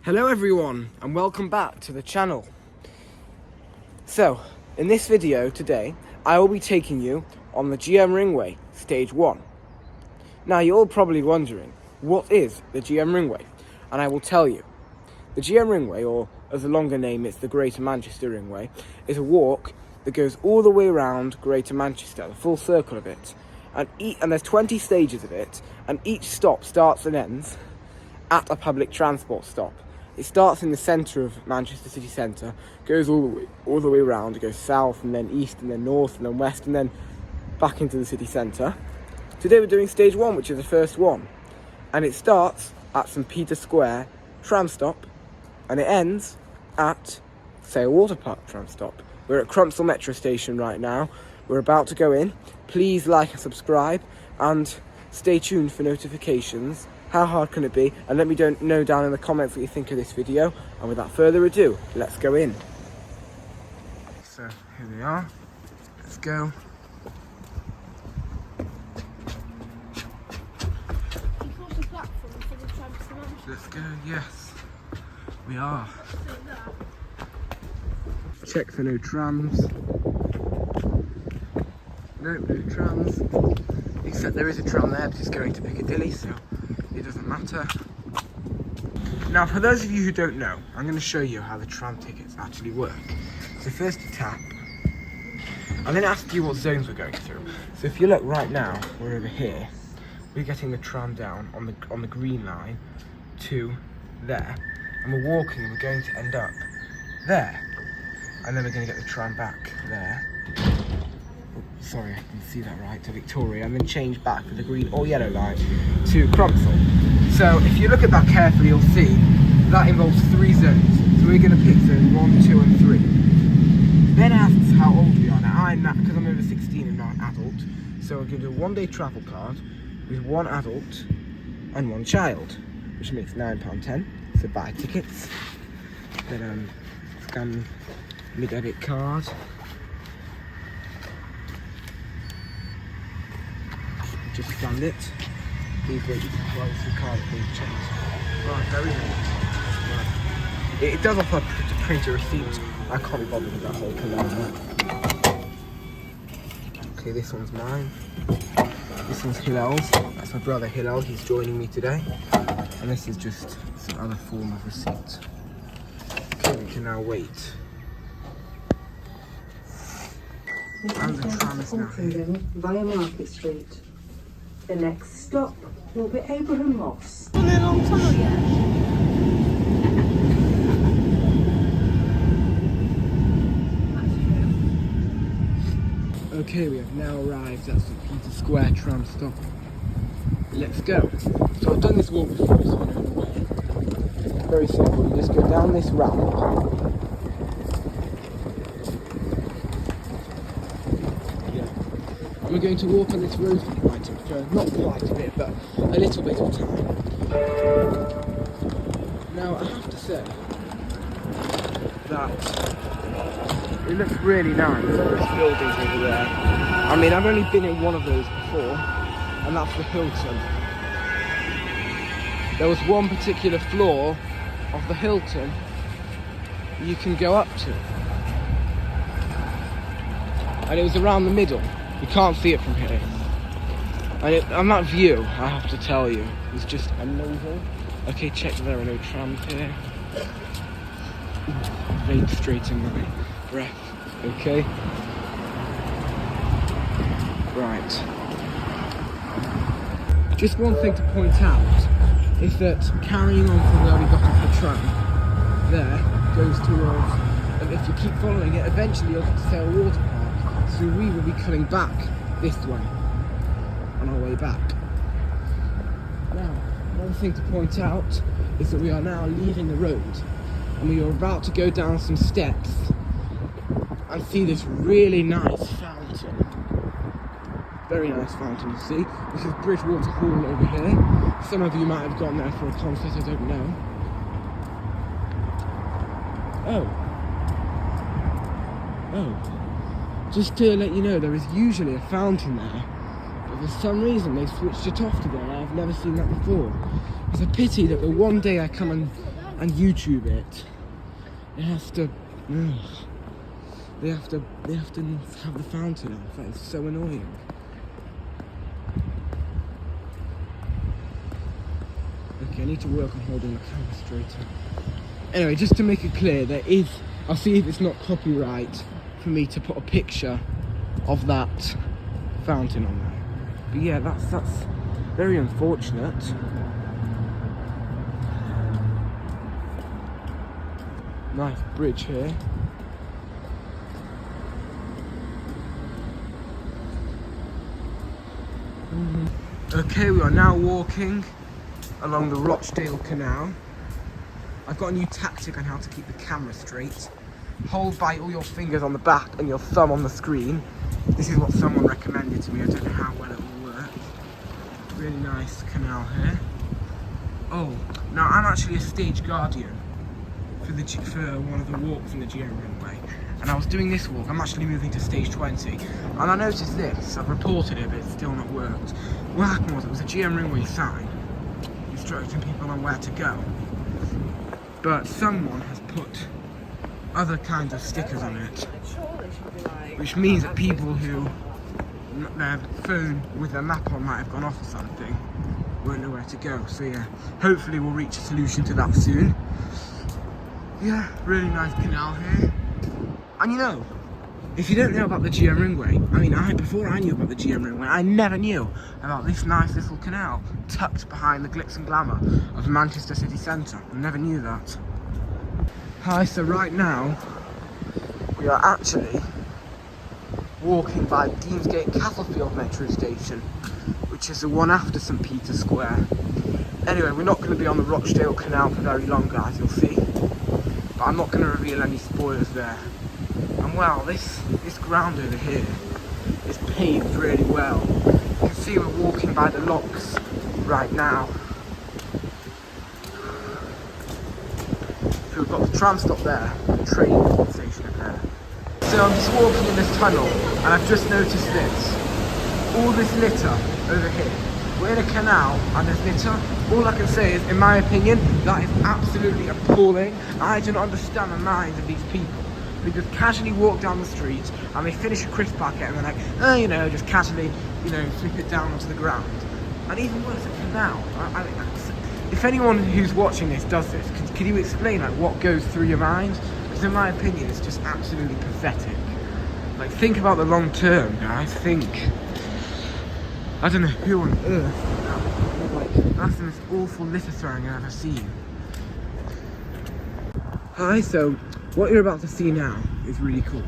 Hello everyone and welcome back to the channel. So, in this video today, I will be taking you on the GM Ringway Stage 1. Now you're all probably wondering, what is the GM Ringway? And I will tell you. The GM Ringway, or as a longer name it's the Greater Manchester Ringway, is a walk that goes all the way around Greater Manchester, the full circle of it. And there's 20 stages of it, and each stop starts and ends at a public transport stop. It starts in the centre of Manchester city centre, goes all the way around. It goes south and then east and then north and then west and then back into the city centre. Today we're doing stage 1, which is the first one, and it starts at St Peter's Square tram stop and it ends at Sale Water Park tram stop. We're at Crumpsall metro station right now. We're about to go in. Please like and subscribe and stay tuned for notifications. How hard can it be? And let me know down in the comments what you think of this video. And without further ado, let's go in. So here we are. Let's go. Let's go, yes. We are. Check for no trams. Nope, no trams. Except there is a tram there, but it's going to Piccadilly, so it doesn't matter. Now, for those of you who don't know, I'm going to show you how the tram tickets actually work. So first you tap, and then ask you what zones we're going through. So if you look right now, we're over here. We're getting the tram down on the green line to there, and we're walking, and we're going to end up there, and then we're going to get the tram back there. Sorry, I can see that right, to Victoria, and then change back with the green or yellow line to Crumpsall. So if you look at that carefully, you'll see that involves 3 zones. So we're going to pick zone 1, 2 and 3. Then asks how old we are. Now because I'm over 16 and not an adult, so we're going to do a 1-day travel card with 1 adult and 1 child, which makes £9.10. So buy tickets, then scan my debit card. Just scanned it. Please wait while the card is being changed. Right, very nice. It does offer to print a receipt. I can't be bothered with that whole palaver. Okay, this one's mine. This one's Hilal's. That's my brother Hilal. He's joining me today. And this is just some other form of receipt. Okay, we can now wait. And the tram is now here. Via Market Street. The next stop will be Abraham Moss. On a long tunnel yet? Okay, we have now arrived at St Peter's Square tram stop. Let's go. So I've done this walk before, so I know the way. Very simple. You just go down this ramp. We're going to walk on this road for not quite a bit, but a little bit of time. Now, I have to say that it looks really nice, those buildings over there. I mean, I've only been in one of those before, and that's the Hilton. There was one particular floor of the Hilton you can go up to, and it was around the middle. You can't see it from here. And that view, I have to tell you, is just amazing. Okay, check there are no trams here. Vein straight in my breath. Okay. Right. Just one thing to point out is that carrying on from where we got off the tram, there goes towards, and if you keep following it, eventually you'll get to Sale Water Park. So we will be coming back this way on our way back. Now, one thing to point out is that we are now leaving the road and we are about to go down some steps and see this really nice fountain. Very nice fountain, you see. This is Bridgewater Hall over here. Some of you might have gone there for a concert, I don't know. Oh. Just to let you know, there is usually a fountain there, but for some reason they switched it off today. I've never seen that before. It's a pity that the one day I come and and YouTube it, it has to. They have to have the fountain off. That is so annoying. Okay, I need to work on holding the camera straighter. Anyway, just to make it clear, there is. I'll see if it's not copyright for me to put a picture of that fountain on there. But yeah, that's very unfortunate. Nice bridge here. Okay, we are now walking along the Rochdale Canal. I've got a new tactic on how to keep the camera straight. Hold by all your fingers on the back and your thumb on the screen. This is what someone recommended to me. I don't know how well it will work. Really nice canal here. Oh, now I'm actually a stage guardian for one of the walks in the GM Ringway. And I was doing this walk. I'm actually moving to stage 20. And I noticed this. I've reported it, but it's still not worked. What happened was, it was a GM Ringway sign instructing people on where to go. But someone has put other kinds of stickers on it, which means that people who their phone with their map on might have gone off or something won't know where to go. So yeah, hopefully we'll reach a solution to that soon. Yeah, really nice canal here. And you know, if you don't know about the GM Ringway, I mean, before I knew about the GM Ringway, I never knew about this nice little canal tucked behind the glitz and glamour of Manchester city centre. I never knew that. Hi, so right now, we are actually walking by Deansgate Castlefield metro station, which is the one after St Peter's Square. Anyway, we're not going to be on the Rochdale Canal for very long, guys, you'll see. But I'm not going to reveal any spoilers there. And well, this ground over here is paved really well. You can see we're walking by the locks right now. So we've got the tram stop there, the train station up there. So I'm just walking in this tunnel and I've just noticed this. All this litter over here. We're in a canal and there's litter. All I can say is, in my opinion, that is absolutely appalling. I do not understand the minds of these people. Because casually walk down the street and they finish a crisp packet and they're like, oh, you know, just casually, you know, flip it down onto the ground. And even worse, a canal. If anyone who's watching this does this, can you explain like what goes through your mind? Because in my opinion, it's just absolutely pathetic. Like, think about the long term, guys. Think. I don't know who on earth, like, that's the most awful litter throwing I've ever seen. Hi, so what you're about to see now is really cool.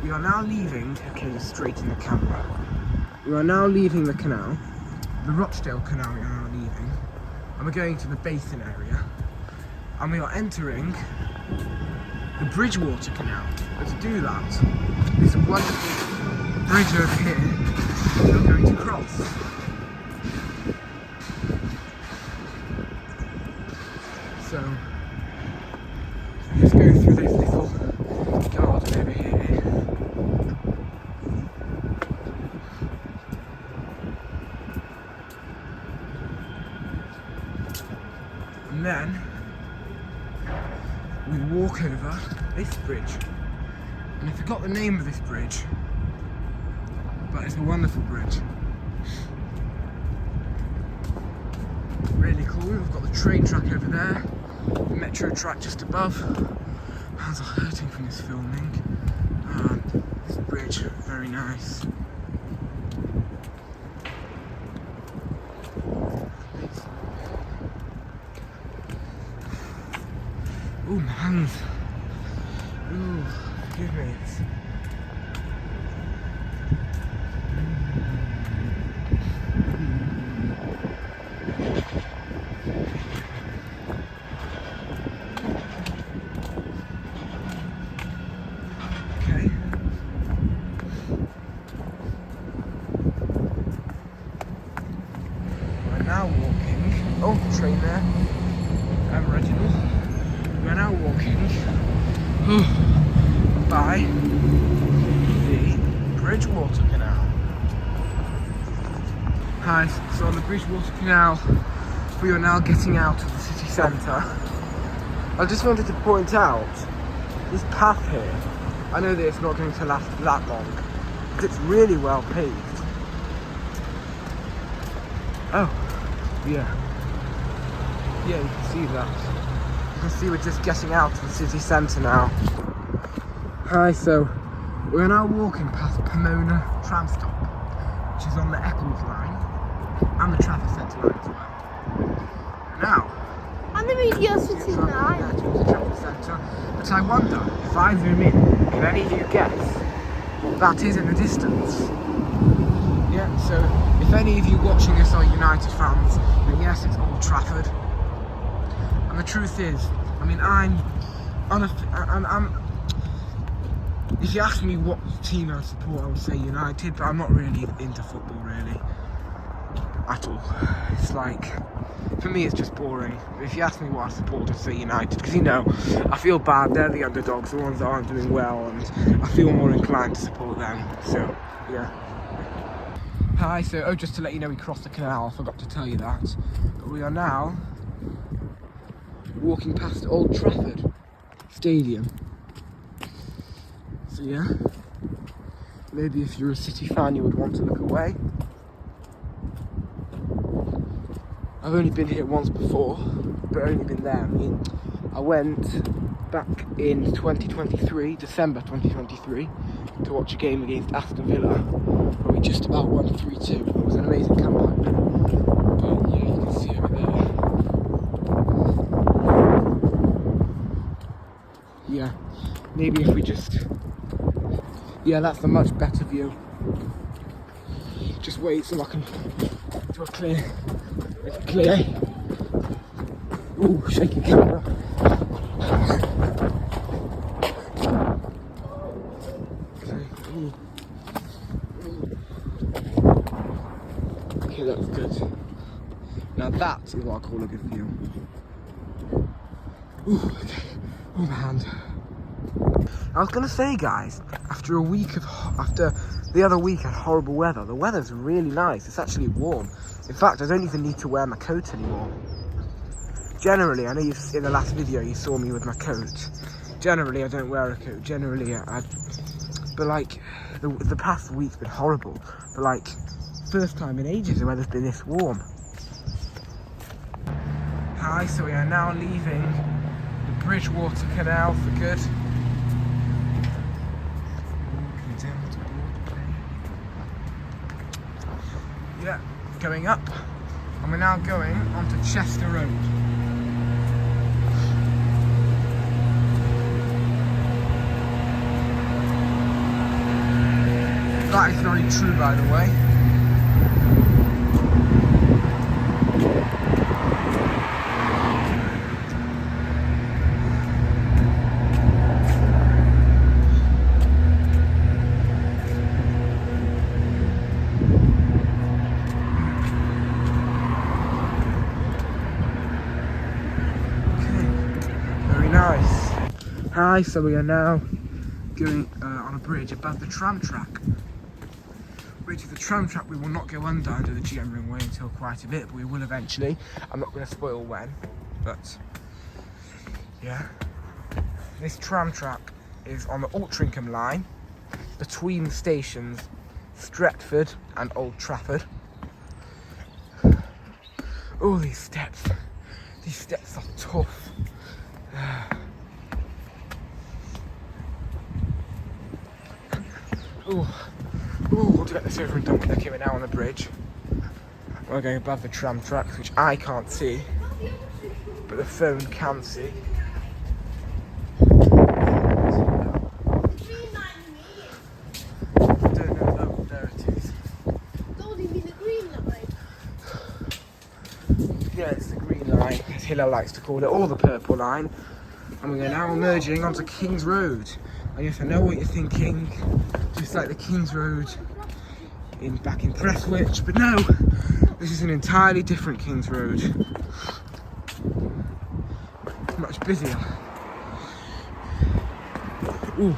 We are now leaving, okay, just straighten the camera. We are now leaving the canal, the Rochdale Canal we are now leaving, and we're going to the basin area, and we are entering the Bridgewater Canal. But to do that, this wonderful bridge over here we are going to cross. So, let's go through this little garden over here. And then we walk over this bridge. And I forgot the name of this bridge, but it's a wonderful bridge. Really cool. We've got the train track over there, the metro track just above. Hands are hurting from this filming. This bridge, very nice. Oh, my hands. Ooh, forgive me. Okay. We're now walking. Oh, train there. I'm Reginald. We're now walking by the Bridgewater Canal. Hi, so on the Bridgewater Canal we are now getting out of the city centre I just wanted to point out this path here. I know that it's not going to last that long, but it's really well paved. Oh, yeah. Yeah, you can see that. You can see we're just getting out of the city centre now. Hi, so we're now walking past Pomona tram stop, which is on the Eccles line and the Trafford Centre line as well. Now, And the Radio City line. Towards the Trafford Centre, but I wonder if I zoom in, can any of you guess what that is in the distance? Yeah, so if any of you watching this are United fans, then yes, it's Old Trafford. And the truth is, I mean, I'm if you ask me what team I support, I would say United, but I'm not really into football, really, at all. It's like, for me, it's just boring. If you ask me what I support, I'd say United, because, you know, I feel bad, they're the underdogs, the ones that aren't doing well, and I feel more inclined to support them, so, yeah. Hi, so, just to let you know, we crossed the canal, I forgot to tell you that, but we are now walking past Old Trafford Stadium. So yeah, maybe if you're a City fan you would want to look away. I've only been here once before, but only been there. I mean, I went back in 2023, December 2023, to watch a game against Aston Villa, where we just about won 3-2. It was an amazing comeback. But yeah, you can see over there. Yeah, maybe if we just... Yeah, that's a much better view. Just wait so I can do a clear. It's clear. Ooh, shaky camera. Okay, that's good. Now that is what I call a good view. Ooh, okay. Oh, my hand. I was gonna say, guys, after the other week had horrible weather, the weather's really nice. It's actually warm. In fact, I don't even need to wear my coat anymore. Generally, I know in the last video you saw me with my coat. Generally, I don't wear a coat. Generally, but like, the past week's been horrible. But like, first time in ages the weather's been this warm. Hi, so we are now leaving the Bridgewater Canal for good. Yeah, going up, and we're now going onto Chester Road. That is very true, by the way. Nice. Hi, so we are now going on a bridge above the tram track. Which is the tram track we will not go under the GM Ringway until quite a bit, but we will eventually. I'm not going to spoil when, but yeah. This tram track is on the Altrincham line between the stations Stretford and Old Trafford. Oh, these steps are tough. We'll get this over and done with. Okay, we're now on the bridge. We're going above the tram tracks, which I can't see, but the phone can see. I don't know. Oh, there it is. Don't you mean the green line? Yeah, it's the green line, as Hiller likes to call it, or the purple line. And we are now merging onto King's Road. And yes, I know what you're thinking, just like the King's Road back in Prestwich, but no, this is an entirely different King's Road. Much busier. Ooh.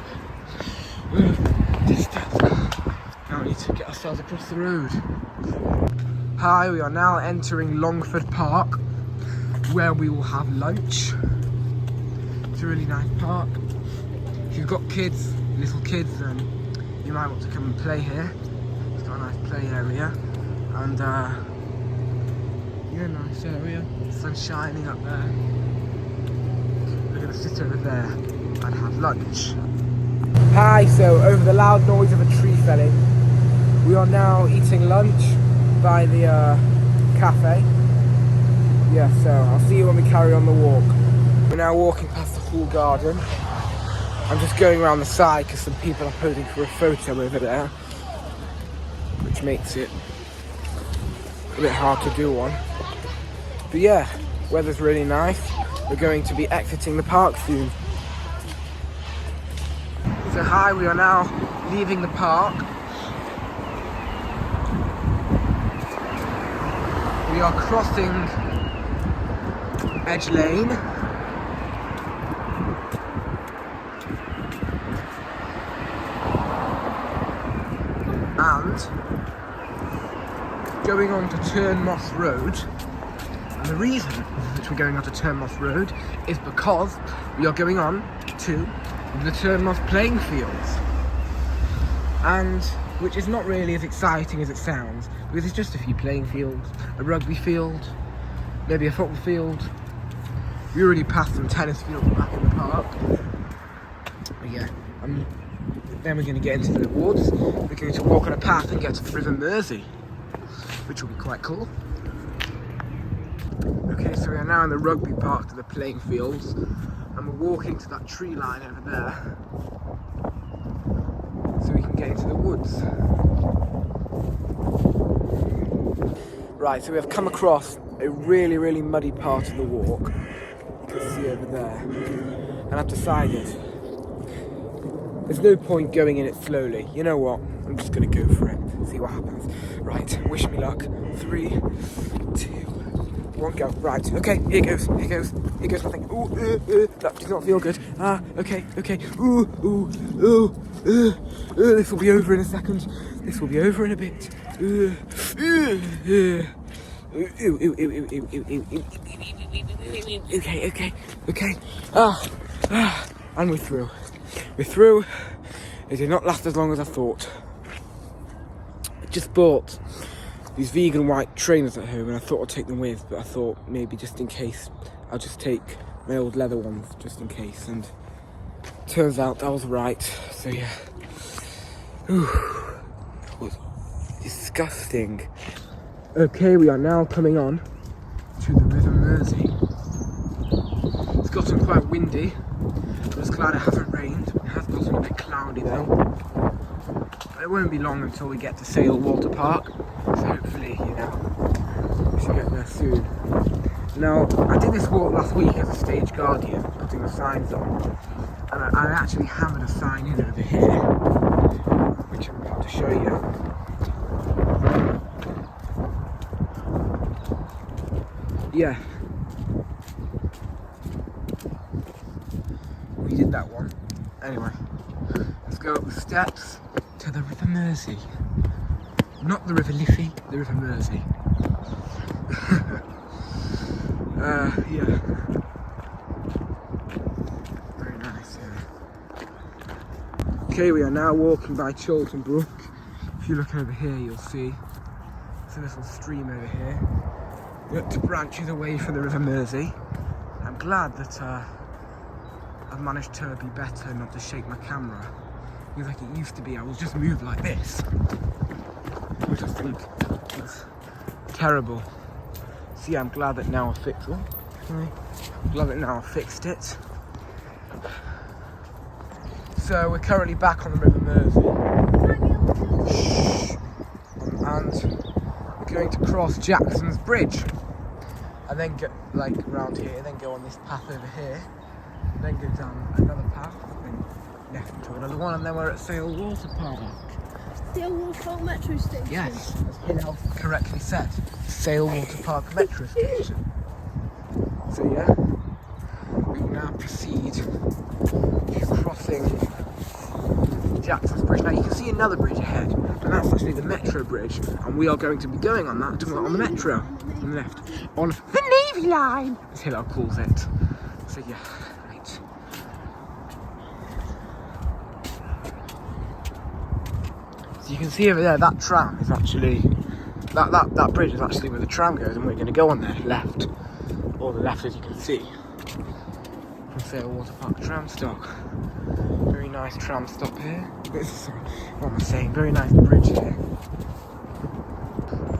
Now we need to get ourselves across the road. Hi, we are now entering Longford Park, where we will have lunch. It's a really nice park. If you've got kids, little kids, then you might want to come and play here. It's got a nice play area, and yeah, nice area. Sun's shining up there. We're gonna sit over there and have lunch. Hi, so over the loud noise of a tree felling, we are now eating lunch by the cafe. Yeah, so I'll see you when we carry on the walk. We're now walking past the whole garden. I'm just going around the side because some people are posing for a photo over there, which makes it a bit hard to do one. But yeah, weather's really nice. We're going to be exiting the park soon. So hi, we are now leaving the park. We are crossing Edge Lane. And going on to Turnmoss Road. And the reason that we're going on to Turnmoss Road is because we are going on to the Turnmoss playing fields. And which is not really as exciting as it sounds, because it's just a few playing fields, a rugby field, maybe a football field. We already passed some tennis fields back in the park. But yeah, then we're going to get into the woods. We're going to walk on a path and get to the River Mersey, which will be quite cool. Okay, so we are now in the rugby park to the playing fields, and we're walking to that tree line over there, so we can get into the woods. Right, so we have come across a really, really muddy part of the walk. You can see over there. And I've decided there's no point going in it slowly. You know what? I'm just going to go for it. See what happens. Right, wish me luck. 3, 2, 1, go. Right, okay, here goes. Here goes nothing. Ooh, that does not feel good. Okay. Ooh. This will be over in a second. This will be over in a bit. Okay. And we're through. We're through. It did not last as long as I thought. I just bought these vegan white trainers at home and I thought I'd take them with, but I thought maybe just in case I'll just take my old leather ones just in case, and turns out I was right. So yeah. Ooh, that was disgusting. Okay, we are now coming on to the River Mersey. It's gotten quite windy. I'm just glad it hasn't rained. It has gotten a bit cloudy though. But it won't be long until we get to Sale Water Park. So hopefully, we should get there soon. Now, I did this walk last week as a stage guardian, putting the signs on. And I actually hammered a sign in over here, which I'm about to show you. Yeah. We did that one. Anyway, let's go up the steps to the River Mersey. Not the River Liffey, the River Mersey. Yeah. Very nice, yeah. Okay, we are now walking by Chiltern Brook. If you look over here, you'll see there's a little stream over here that branches away from the River Mersey. I'm glad that I've managed to be better not to shake my camera, because like it used to be, I will just move like this, which I think is terrible. So yeah, I'm glad that now I fixed it. I'm glad that now I fixed it. So we're currently back on the River Mersey. And we're going to cross Jackson's Bridge. And then get like around here, then go on this path over here. Then go down another path, then left into another one, and then we're at Sale Water Park. Sale Water Park metro station. Yes, as Hillel correctly said, Sale Water Park metro station. So yeah, we will now proceed to crossing Jackson's Bridge. Now you can see another bridge ahead, and that's actually the metro bridge, and we are going to be going on that on the metro on the left, on the Navy line, as Hillel calls it. So yeah, right. So you can see over there, that tram is actually, that bridge is actually where the tram goes, and we're going to go on there, left, or the left as you can see. From Sale Water Park tram stop. Very nice tram stop here. What am I saying? Very nice bridge here.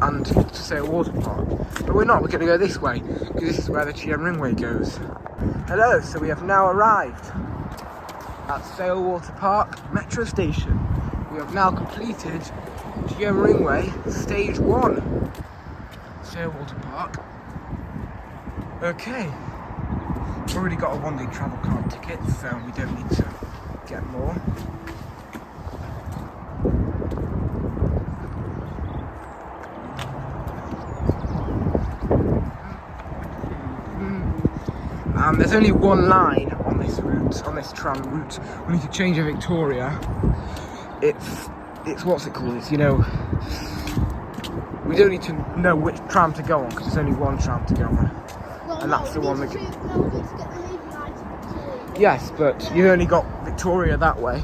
And to Sale Water Park. But we're not, we're going to go this way, because this is where the GM Ringway goes. Hello, so we have now arrived at Sale Water Park metro station. We have now completed GM Ringway stage 1. Sale Water Park. Okay. We've already got a one-day travel card ticket, so we don't need to get more. There's only one line on this route, on this tram route. We need to change to Victoria. It's what's it called? It's, you know, we don't need to know which tram to go on because there's only one tram to go on, Well, and that's the one that. we need to get the leaving line to Victoria. Yes, but you've only got Victoria that way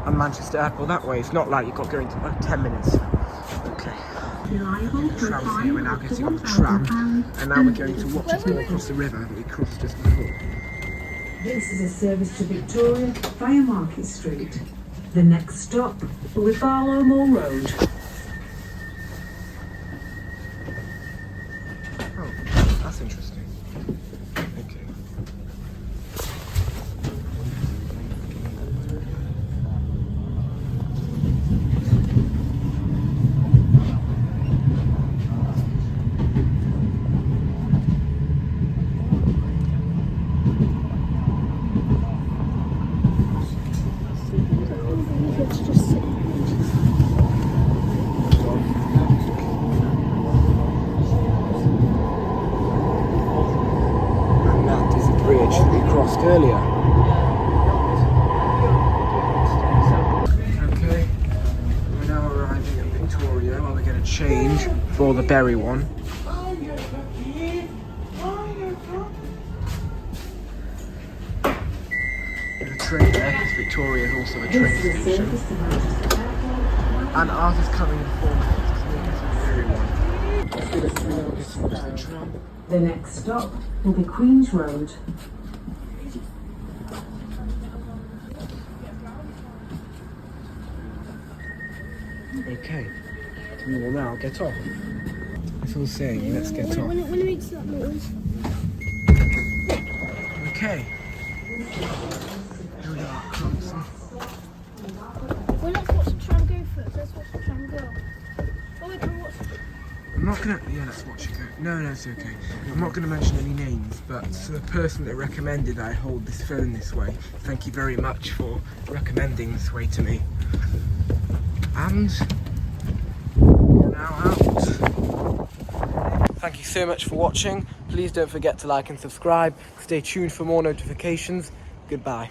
and Manchester Airport that way. It's not like you've got going to like 10 minutes. Okay. The tram's here, we're now getting on the tram, and now we're going to watch us go across the river that we crossed just before. This is a service to Victoria via Market Street. The next stop will be Barlow Moor Road. Oh, that's interesting. Okay. Let's just sit. And that is a bridge that we crossed earlier. Okay, we're now arriving at Victoria where we're going to change for the berry one. There's a train there because Victoria is also a train This is a station. service to Manchester Airport. And ours is coming in 4 minutes, so we're getting the berry one. We're now getting onto the tram. The next stop will be Queen's Road. Okay, so we will now get off. It's all saying, let's get off. When it makes that noise. Okay. Here we are, crossing. Well, let's watch the tram go first. Let's watch the tram go. Oh, wait, can we watch it? I'm not gonna, yeah, let's watch it go. No, it's okay. I'm not gonna mention any names, but to the person that recommended I hold this phone this way, thank you very much for recommending this way to me. And we're now out. Thank you so much for watching. Please don't forget to like and subscribe. Stay tuned for more notifications. Goodbye.